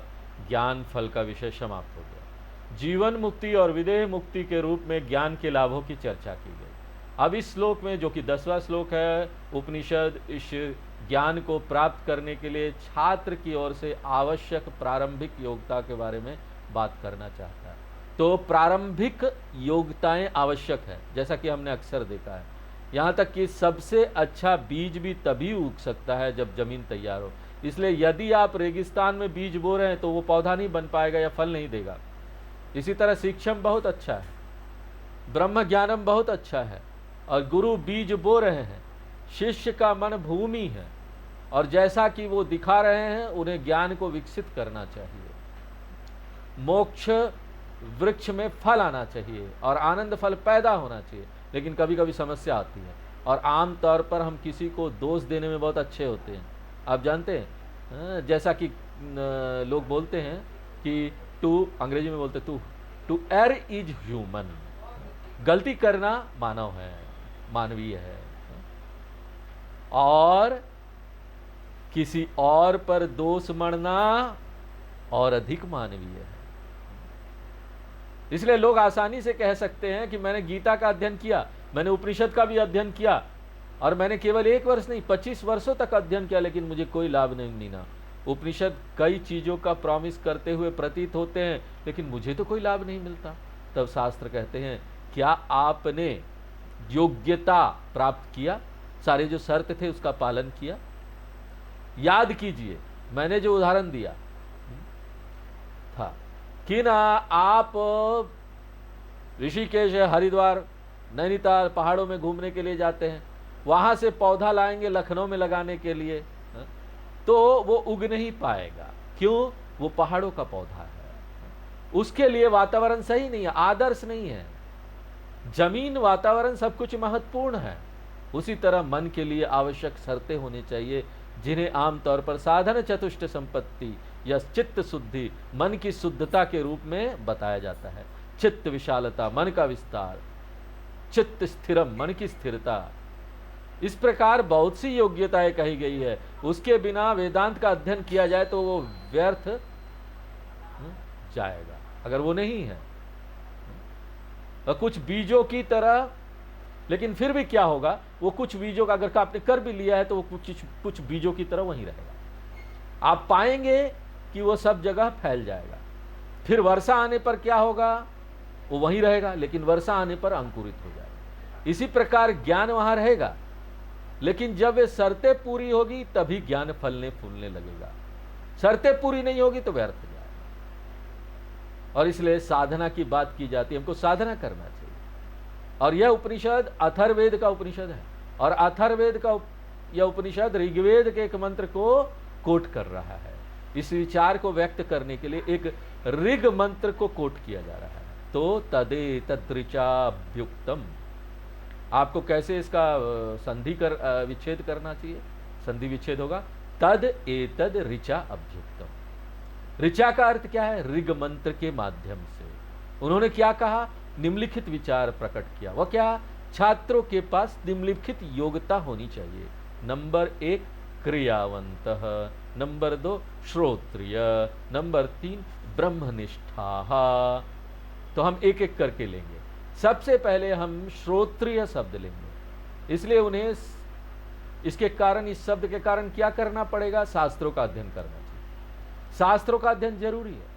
ज्ञान फल का विषय समाप्त हो गया। जीवन मुक्ति और विदेह मुक्ति के रूप में ज्ञान के लाभों की चर्चा की गई। अब इस श्लोक में, जो कि 10वां श्लोक है, उपनिषद इस ज्ञान को प्राप्त करने के लिए छात्र की ओर से आवश्यक प्रारंभिक योग्यता के बारे में बात करना चाहता है। तो प्रारंभिक योग्यताएं आवश्यक है, जैसा कि हमने अक्सर देखा है। यहाँ तक कि सबसे अच्छा बीज भी तभी उग सकता है जब जमीन तैयार हो। इसलिए यदि आप रेगिस्तान में बीज बो रहे हैं तो वो पौधा नहीं बन पाएगा या फल नहीं देगा। इसी तरह शिक्षम बहुत अच्छा है, ब्रह्म ज्ञानम बहुत अच्छा है, और गुरु बीज बो रहे हैं, शिष्य का मन भूमि है, और जैसा कि वो दिखा रहे हैं उन्हें ज्ञान को विकसित करना चाहिए। मोक्ष वृक्ष में फल आना चाहिए और आनंद फल पैदा होना चाहिए। लेकिन कभी कभी समस्या आती है, और आम तौर पर हम किसी को दोष देने में बहुत अच्छे होते हैं। आप जानते हैं, जैसा कि लोग बोलते हैं कि अंग्रेजी में बोलते टू एयर इज ह्यूमन, गलती करना मानव है, मानवीय है, और किसी और पर दोष मढ़ना और अधिक मानवीय है। इसलिए लोग आसानी से कह सकते हैं कि मैंने गीता का अध्ययन किया, मैंने उपनिषद का भी अध्ययन किया, और मैंने केवल 1 वर्ष नहीं 25 वर्षों तक अध्ययन किया, लेकिन मुझे कोई लाभ नहीं मिला। उपनिषद कई चीजों का प्रॉमिस करते हुए प्रतीत होते हैं, लेकिन मुझे तो कोई लाभ नहीं मिलता। तब शास्त्र कहते हैं, क्या आपने योग्यता प्राप्त किया, सारे जो शर्त थे उसका पालन किया? याद कीजिए, मैंने जो उदाहरण दिया था कि ना, आप ऋषिकेश, हरिद्वार, नैनीताल पहाड़ों में घूमने के लिए जाते हैं, वहां से पौधा लाएंगे लखनऊ में लगाने के लिए, तो वो उग नहीं पाएगा। क्यों? वो पहाड़ों का पौधा है, उसके लिए वातावरण सही नहीं है, आदर्श नहीं है। जमीन, वातावरण, सब कुछ महत्वपूर्ण है। उसी तरह मन के लिए आवश्यक शर्तें होनी चाहिए, जिन्हें आमतौर पर साधन चतुष्ट संपत्ति या चित्त शुद्धि, मन की शुद्धता के रूप में बताया जाता है। चित्त विशालता, मन का विस्तार, चित्त स्थिरम, मन की स्थिरता, इस प्रकार बहुत सी योग्यताएं कही गई है। उसके बिना वेदांत का अध्ययन किया जाए तो वो व्यर्थ जाएगा, अगर वो नहीं है। और कुछ बीजों की तरह, लेकिन फिर भी क्या होगा, वो कुछ बीजों का अगर आपने कर भी लिया है तो वो कुछ बीजों की तरह वहीं रहेगा। आप पाएंगे कि वो सब जगह फैल जाएगा। फिर वर्षा आने पर क्या होगा, वो वहीं रहेगा, लेकिन वर्षा आने पर अंकुरित हो जाएगा। इसी प्रकार ज्ञान वहां रहेगा, लेकिन जब वे शर्तें पूरी होगी तभी ज्ञान फलने फूलने लगेगा। शर्तें पूरी नहीं होगी तो व्यर्थ हो जाएगा। और इसलिए साधना की बात की जाती है, हमको साधना करना चाहिए। और यह उपनिषद अथर्ववेद का उपनिषद है, और अथर्ववेद का यह उपनिषद ऋग्वेद के एक मंत्र को कोट कर रहा है। इस विचार को व्यक्त करने के लिए एक ऋग मंत्र को कोट किया जा रहा है। तो तदे तत्रिचाभ्युक्तम, आपको कैसे इसका विच्छेद करना चाहिए? संधि विच्छेद होगा तद एतद ऋचा अभ्युक्तम। ऋचा का अर्थ क्या है? ऋग मंत्र के माध्यम से उन्होंने क्या कहा? निम्नलिखित विचार प्रकट किया। वह क्या? छात्रों के पास निम्नलिखित योग्यता होनी चाहिए। नंबर 1 क्रियावंतः, नंबर 2 श्रोत्रिय, नंबर 3 ब्रह्मनिष्ठा। तो हम एक एक करके लेंगे। सबसे पहले हम श्रोत्रिय शब्द लेंगे, इसलिए उन्हें इसके कारण, इस शब्द के कारण क्या करना पड़ेगा? शास्त्रों का अध्ययन करना चाहिए। शास्त्रों का अध्ययन जरूरी है।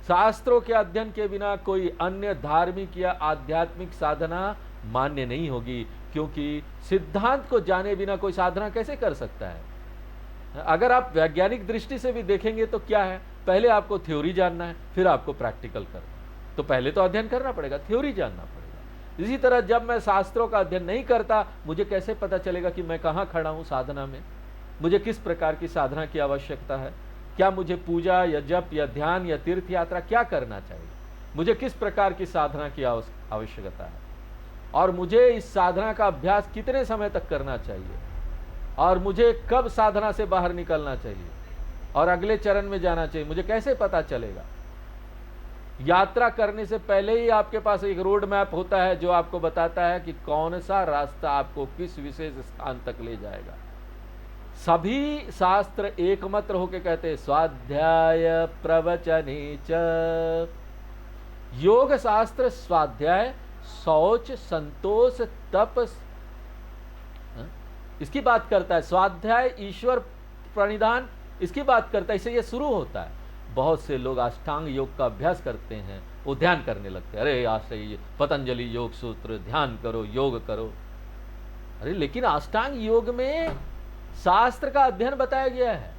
शास्त्रों के अध्ययन के बिना कोई अन्य धार्मिक या आध्यात्मिक साधना मान्य नहीं होगी, क्योंकि सिद्धांत को जाने बिना कोई साधना कैसे कर सकता है? अगर आप वैज्ञानिक दृष्टि से भी देखेंगे तो क्या है, पहले आपको थ्योरी जानना है, फिर आपको प्रैक्टिकल करना है। तो पहले तो अध्ययन करना पड़ेगा, थ्योरी जानना पड़ेगा। इसी तरह जब मैं शास्त्रों का अध्ययन नहीं करता, मुझे कैसे पता चलेगा कि मैं कहाँ खड़ा हूँ साधना में, मुझे किस प्रकार की साधना की आवश्यकता है, क्या मुझे पूजा या जप या ध्यान या तीर्थ यात्रा क्या करना चाहिए, मुझे किस प्रकार की साधना की आवश्यकता है, और मुझे इस साधना का अभ्यास कितने समय तक करना चाहिए, और मुझे कब साधना से बाहर निकलना चाहिए और अगले चरण में जाना चाहिए, मुझे कैसे पता चलेगा। यात्रा करने से पहले ही आपके पास एक रोड मैप होता है जो आपको बताता है कि कौन सा रास्ता आपको किस विशेष स्थान तक ले जाएगा। सभी शास्त्र एकमत होकर कहते हैं स्वाध्याय प्रवचने च। योग शास्त्र स्वाध्याय, शौच, संतोष, तप, इसकी बात करता है। स्वाध्याय, ईश्वर प्रणिधान, इसकी बात करता है। इससे ये शुरू होता है। बहुत से लोग अष्टांग योग का अभ्यास करते हैं, वो ध्यान करने लगते हैं। अरे आज से पतंजलि योग सूत्र, ध्यान करो, योग करो। अरे लेकिन अष्टांग योग में शास्त्र का अध्ययन बताया गया है,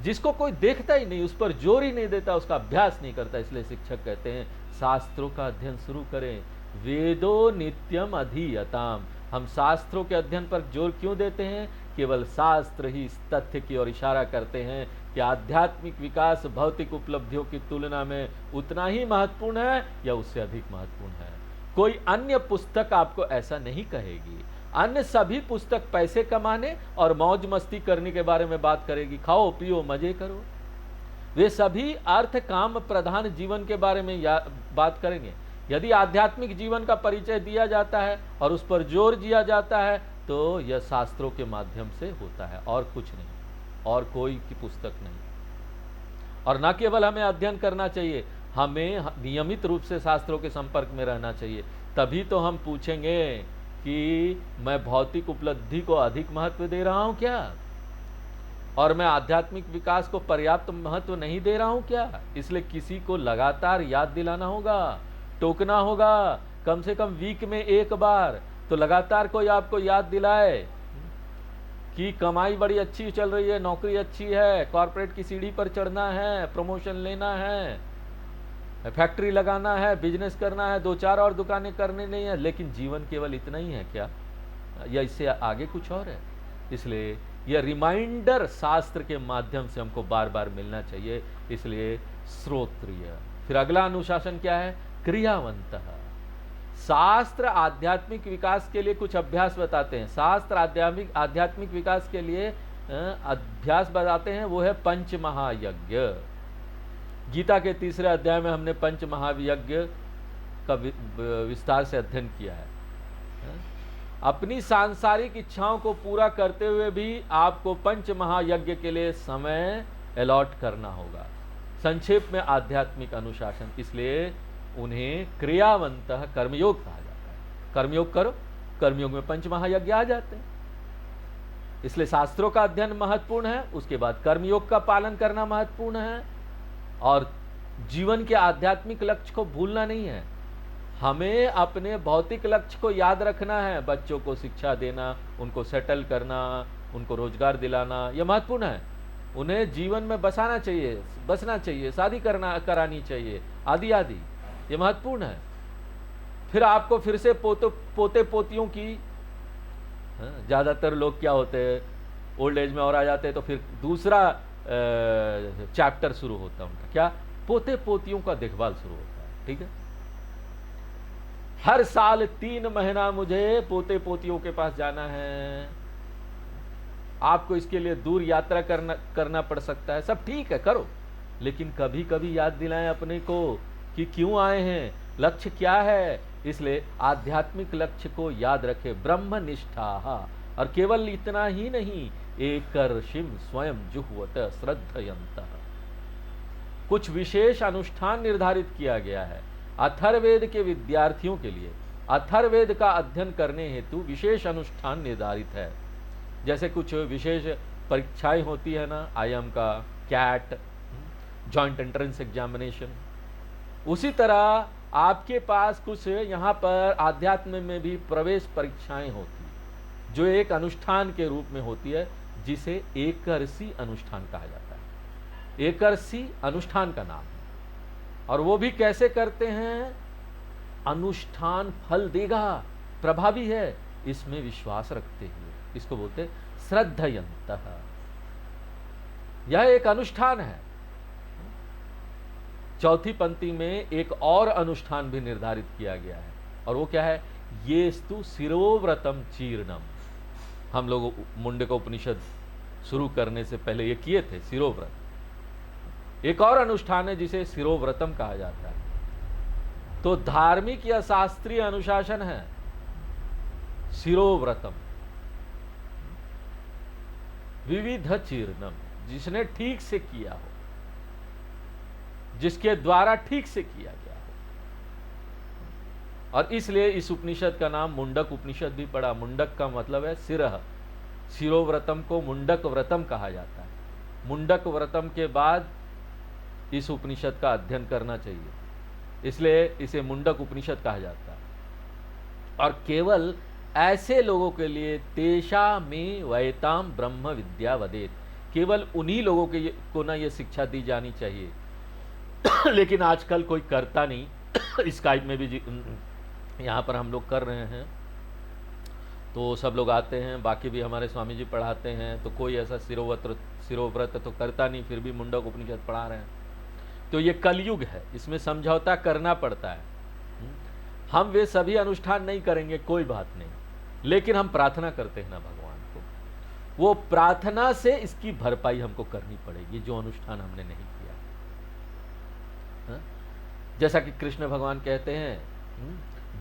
जिसको कोई देखता ही नहीं, उस पर जोर ही नहीं देता, उसका अभ्यास नहीं करता। इसलिए शिक्षक कहते हैं शास्त्रों का अध्ययन शुरू करें। वेदो नित्यम अधीयताम। हम शास्त्रों के अध्ययन पर जोर क्यों देते हैं? केवल शास्त्र ही इस तथ्य की ओर इशारा करते हैं कि आध्यात्मिक विकास भौतिक उपलब्धियों की तुलना में उतना ही महत्वपूर्ण है या उससे अधिक महत्वपूर्ण है। कोई अन्य पुस्तक आपको ऐसा नहीं कहेगी। अन्य सभी पुस्तक पैसे कमाने और मौज मस्ती करने के बारे में बात करेगी, खाओ पियो मजे करो। वे सभी अर्थ काम प्रधान जीवन के बारे में बात करेंगे। यदि आध्यात्मिक जीवन का परिचय दिया जाता है और उस पर जोर दिया जाता है तो यह शास्त्रों के माध्यम से होता है, और कुछ नहीं, और कोई की पुस्तक नहीं। और न केवल हमें अध्ययन करना चाहिए, हमें नियमित रूप से शास्त्रों के संपर्क में रहना चाहिए। तभी तो हम पूछेंगे कि मैं भौतिक उपलब्धि को अधिक महत्व दे रहा हूं क्या, और मैं आध्यात्मिक विकास को पर्याप्त महत्व नहीं दे रहा हूं क्या। इसलिए किसी को लगातार याद दिलाना होगा, टोकना होगा, कम से कम वीक में एक बार तो लगातार कोई आपको याद दिलाए कि कमाई बड़ी अच्छी चल रही है, नौकरी अच्छी है, कॉर्पोरेट की सीढ़ी पर चढ़ना है, प्रमोशन लेना है, फैक्ट्री लगाना है, बिजनेस करना है, 2-4 और दुकानें करने नहीं है। लेकिन जीवन केवल इतना ही है क्या, या इससे आगे कुछ और है? इसलिए यह रिमाइंडर शास्त्र के माध्यम से हमको बार बार मिलना चाहिए। इसलिए श्रोत्रिय। फिर अगला अनुशासन क्या है? क्रियावंत। शास्त्र आध्यात्मिक विकास के लिए कुछ अभ्यास बताते हैं। शास्त्र आध्यात्मिक विकास के लिए अभ्यास बताते हैं, वो है पंच महायज्ञ। गीता के 3रे अध्याय में हमने पंच महायज्ञ का विस्तार से अध्ययन किया है। अपनी सांसारिक इच्छाओं को पूरा करते हुए भी आपको पंच महायज्ञ के लिए समय अलॉट करना होगा। संक्षेप में आध्यात्मिक अनुशासन, इसलिए उन्हें क्रियावंत कर्मयोग कहा जाता है। कर्मयोग करो, कर्मयोग में पंच महायज्ञ आ जाते हैं। इसलिए शास्त्रों का अध्ययन महत्वपूर्ण है, उसके बाद कर्मयोग का पालन करना महत्वपूर्ण है, और जीवन के आध्यात्मिक लक्ष्य को भूलना नहीं है। हमें अपने भौतिक लक्ष्य को याद रखना है। बच्चों को शिक्षा देना, उनको सेटल करना, उनको रोजगार दिलाना, यह महत्वपूर्ण है। उन्हें जीवन में बसना चाहिए, शादी करानी चाहिए, आदि आदि, ये महत्वपूर्ण है। फिर आपको फिर से पोते पोतियों की, ज़्यादातर लोग क्या होते हैं, ओल्ड एज में और आ जाते हैं तो फिर दूसरा चैप्टर शुरू होता है उनका, क्या? पोते पोतियों का देखभाल शुरू होता है। ठीक है, हर साल 3 महीना मुझे पोते पोतियों के पास जाना है। आपको इसके लिए दूर यात्रा करना पड़ सकता है, सब ठीक है, करो, लेकिन कभी कभी याद दिलाएं अपने को कि क्यों आए हैं, लक्ष्य क्या है। इसलिए आध्यात्मिक लक्ष्य को याद रखें। ब्रह्मनिष्ठा, और केवल इतना ही नहीं, एकर्षिम स्वयं जुह्वत श्रद्धयन्तः। कुछ विशेष अनुष्ठान निर्धारित किया गया है अथर्ववेद के विद्यार्थियों के लिए। अथर्ववेद का अध्ययन करने हेतु विशेष अनुष्ठान निर्धारित है। जैसे कुछ विशेष परीक्षाएं होती है ना, IIM का, कैट, जॉइंट एंट्रेंस एग्जामिनेशन, उसी तरह आपके पास कुछ यहाँ पर आध्यात्म में भी प्रवेश परीक्षाएं होती हैं, जो एक अनुष्ठान के रूप में होती है, जिसे एकर्षी अनुष्ठान कहा जाता है। एकर्षी अनुष्ठान का नाम है। और वो भी कैसे करते हैं? अनुष्ठान फल देगा, प्रभावी है, इसमें विश्वास रखते हुए, इसको बोलते श्रद्धयन्तः। यह एक अनुष्ठान है। चौथी पंक्ति में एक और अनुष्ठान भी निर्धारित किया गया है, और वो क्या है? येस्तु शिरोव्रतम चीर्णम। हम लोग मुंडक उपनिषद शुरू करने से पहले ये किए थे, शिरोव्रत। एक और अनुष्ठान है जिसे शिरोव्रतम कहा जाता है। तो धार्मिक या शास्त्रीय अनुशासन है शिरोव्रतम। विविध चीर्णम, जिसने ठीक से किया हो, जिसके द्वारा ठीक से किया गया हो। और इसलिए इस उपनिषद का नाम मुंडक उपनिषद भी पड़ा। मुंडक का मतलब है सिरह। शिरोव्रतम को मुंडक व्रतम कहा जाता है। मुंडक व्रतम के बाद इस उपनिषद का अध्ययन करना चाहिए, इसलिए इसे मुंडक उपनिषद कहा जाता है। और केवल ऐसे लोगों के लिए तेषा में वैताम ब्रह्म विद्या वदेत, केवल उन्हीं लोगों के को ना ये शिक्षा दी जानी चाहिए। लेकिन आजकल कोई करता नहीं। स्काइप में भी यहाँ पर हम लोग कर रहे हैं, तो सब लोग आते हैं, बाकी भी हमारे स्वामी जी पढ़ाते हैं, तो कोई ऐसा शिरोव्रत तो करता नहीं, फिर भी मुंडक उपनिषद पढ़ा रहे हैं। तो ये कलयुग है, इसमें समझौता करना पड़ता है। हम वे सभी अनुष्ठान नहीं करेंगे, कोई बात नहीं, लेकिन हम प्रार्थना करते हैं ना भगवान को, वो प्रार्थना से इसकी भरपाई हमको करनी पड़ेगी, जो अनुष्ठान हमने नहीं किया। जैसा कि कृष्ण भगवान कहते हैं,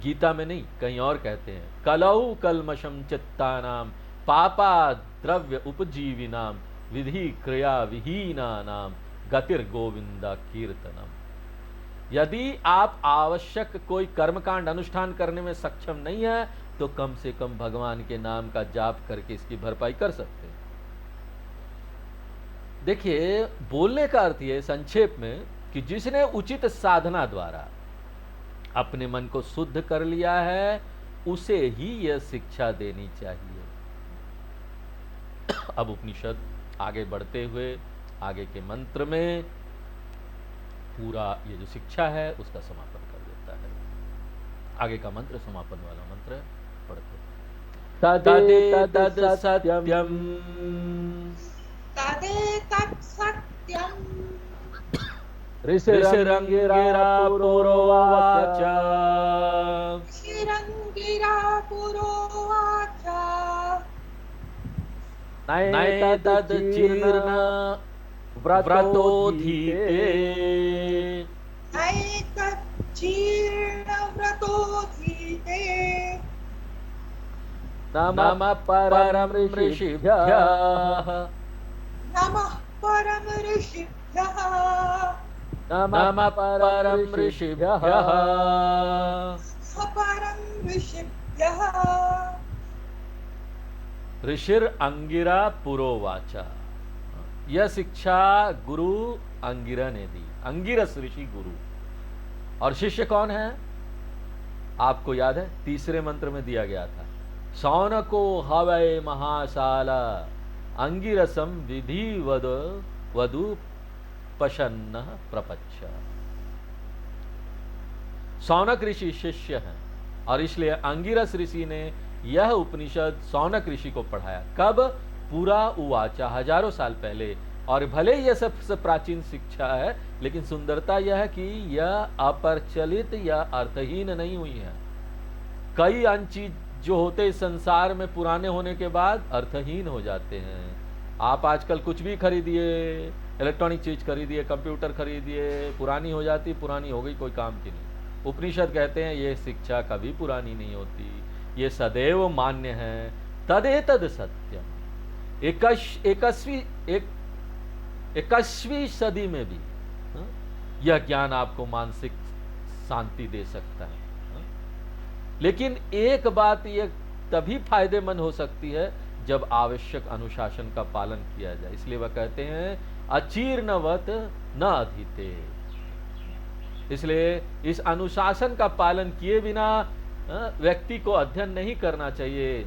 गीता में नहीं कहीं और कहते हैं, कलौ कलमशम चित्तानाम पापा द्रव्य उपजीविनाम विधि क्रिया विहीनानाम गतिर गोविंदा कीर्तनम। यदि आप आवश्यक कोई कर्मकांड अनुष्ठान करने में सक्षम नहीं है, तो कम से कम भगवान के नाम का जाप करके इसकी भरपाई कर सकते हैं। देखिए, बोलने का अर्थ ये संक्षेप में कि जिसने उचित साधना द्वारा अपने मन को शुद्ध कर लिया है, उसे ही यह शिक्षा देनी चाहिए। अब उपनिषद आगे बढ़ते हुए आगे के मंत्र में पूरा ये जो शिक्षा है उसका समापन कर देता है। आगे का मंत्र समापन वाला मंत्र पढ़ते हैं। तदेतद् सत्यम तदेतत् सत्यम् ऋषिरंगिरा पुरोवाच ऋषिरंगिरा पुरोवाच नैतद् चीर्ण व्रतोधीते नैतत् चीर्णव्रतोधीते नमः परम ऋषिभ्यः नमः परम ऋषिभ्यः नमः परम ऋषिभ्यः परम ऋषिभ्यः। ऋषिर अंगिरा पुरोवाचा, यह शिक्षा गुरु अंगिरा ने दी। अंगिरस ऋषि गुरु, और शिष्य कौन है? आपको याद है, तीसरे मंत्र में दिया गया था, सौनको हवै महाशाला अंगिरसम विधि वधु पशन्न प्रपच्छ। सौनक ऋषि शिष्य हैं, और इसलिए अंगिरस ऋषि ने यह उपनिषद सौनक ऋषि को पढ़ाया। कब? पूरा उवाचा, हजारों साल पहले। और भले यह सबसे प्राचीन शिक्षा है, लेकिन सुंदरता यह है कि यह अप्रचलित या अर्थहीन नहीं हुई है। कई अन्य चीज जो होते इस संसार में पुराने होने के बाद अर्थहीन हो जाते हैं। आप आजकल कुछ भी खरीदिए, इलेक्ट्रॉनिक चीज खरीदिए, कंप्यूटर खरीदिए, पुरानी हो जाती, पुरानी हो गई, कोई काम की नहीं। उपनिषद कहते हैं ये शिक्षा कभी पुरानी नहीं होती, ये सदैव मान्य है। तदेतद् सत्यम। 21वीं सदी में भी यह ज्ञान आपको मानसिक शांति दे सकता है। लेकिन एक बात यह तभी फायदेमंद हो सकती है जब आवश्यक अनुशासन का पालन किया जाए। इसलिए वह कहते हैं अचीर्णवत न अधीते। इसलिए इस अनुशासन का पालन किए बिना व्यक्ति को अध्ययन नहीं करना चाहिए,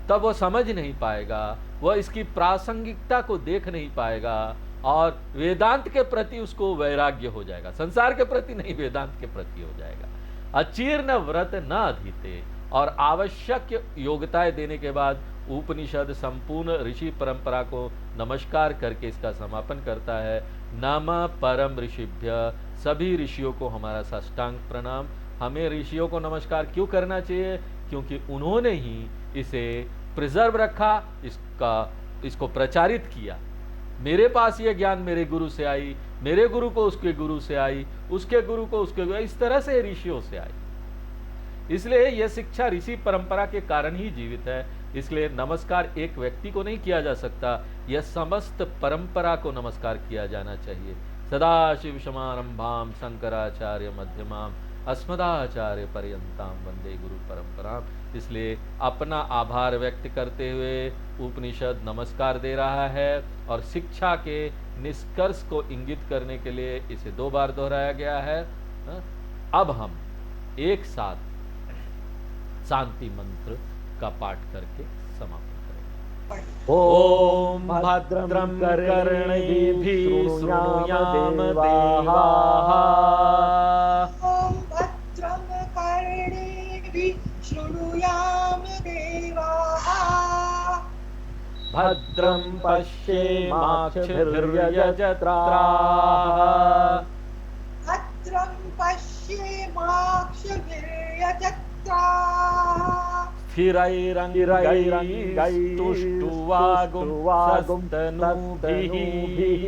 तब वो समझ नहीं पाएगा, वह इसकी प्रासंगिकता को देख नहीं पाएगा, और वेदांत के प्रति उसको वैराग्य हो जाएगा। संसार के प्रति नहीं, वेदांत के प्रति हो जाएगा। अचीर्ण व्रत न अधीते। और आवश्यक योग्यताएं देने के बाद उपनिषद संपूर्ण ऋषि परंपरा को नमस्कार करके इसका समापन करता है। नमः परम ऋषिभ्य, सभी ऋषियों को हमारा साष्टांग प्रणाम। हमें ऋषियों को नमस्कार क्यों करना चाहिए? क्योंकि उन्होंने ही इसे प्रिजर्व रखा, इसको प्रचारित किया। मेरे पास ये ज्ञान मेरे गुरु से आई, मेरे गुरु को उसके गुरु से आई, उसके गुरु को उसके गुरु, इस तरह से ऋषियों से आई। इसलिए यह शिक्षा ऋषि परंपरा के कारण ही जीवित है। इसलिए नमस्कार एक व्यक्ति को नहीं किया जा सकता, यह समस्त परंपरा को नमस्कार किया जाना चाहिए। सदाशिव समारंभाम शंकराचार्य मध्यमाम अस्मदाचार्य पर्यंताम वंदे गुरु परंपराम। इसलिए अपना आभार व्यक्त करते हुए उपनिषद नमस्कार दे रहा है और शिक्षा के निष्कर्ष को इंगित करने के लिए इसे 2 बार दोहराया गया है। अब हम एक साथ शांति मंत्र का पाठ करके समाप्त करेंगे। ओम भद्रं कर्णेभिः शृणुयाम देवाः। ॐ भद्रं कर्णेभिः शृणुयाम देवाः। भद्रं पश्येमाक्षभिर्यजत्राः। भद्रं पश्येमाक्षभिर्यजत्राः। स्थिरैरङ्गैस्तुष्ट्वागुंसस्तनूभिः।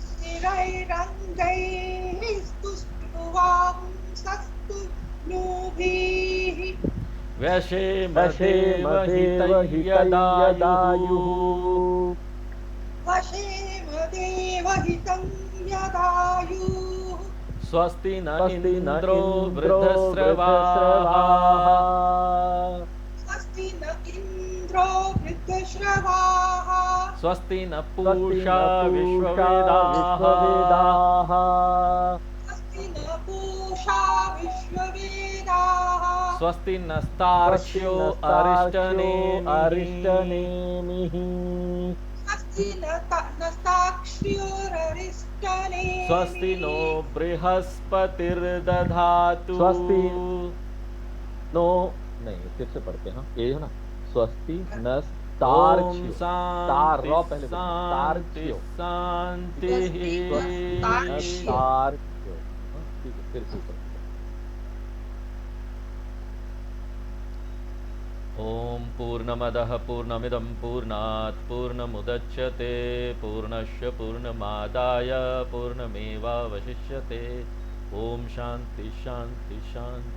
स्थिरैरङ्गैस्तुष्ट्वागुंसस्तनूभिः। व्यशेमदेवहितयदायुः। वशेमदेवहितं यदायुः। स्वस्ति न इन्द्रो वृद्धश्रवाः। स्वस्ति न इन्द्रो वृद्धश्रवाः। स्वस्ति न पूषा विश्ववेदाः। स्वस्ति न पूषा विश्ववेदाः। स्वस्ति नस्तार्क्ष्यो अरिष्टनेमिः। स्वस्ति नस्ताक्ष्योररिष्टनेमिः। स्वस्ति नो बृहस्पतिर्दधातु। स्वस्ति नो नहीं फिर से पढ़ते हैं ये है ना। स्वस्ति न ओम तार्क्ष्यो तार शांति रो पहले बोलो, शांति तार्क्ष्यो शांति। तार्क्ष्यो हाँ, ठीक है फिर से ऊपर। ओम पूर्णमदः पूर्णमिदं पूर्णात् पूर्णमुदच्यते पूर्णस्य पूर्णमादाय पूर्णमेवावशिष्यते। ओम शांति शांति शांति।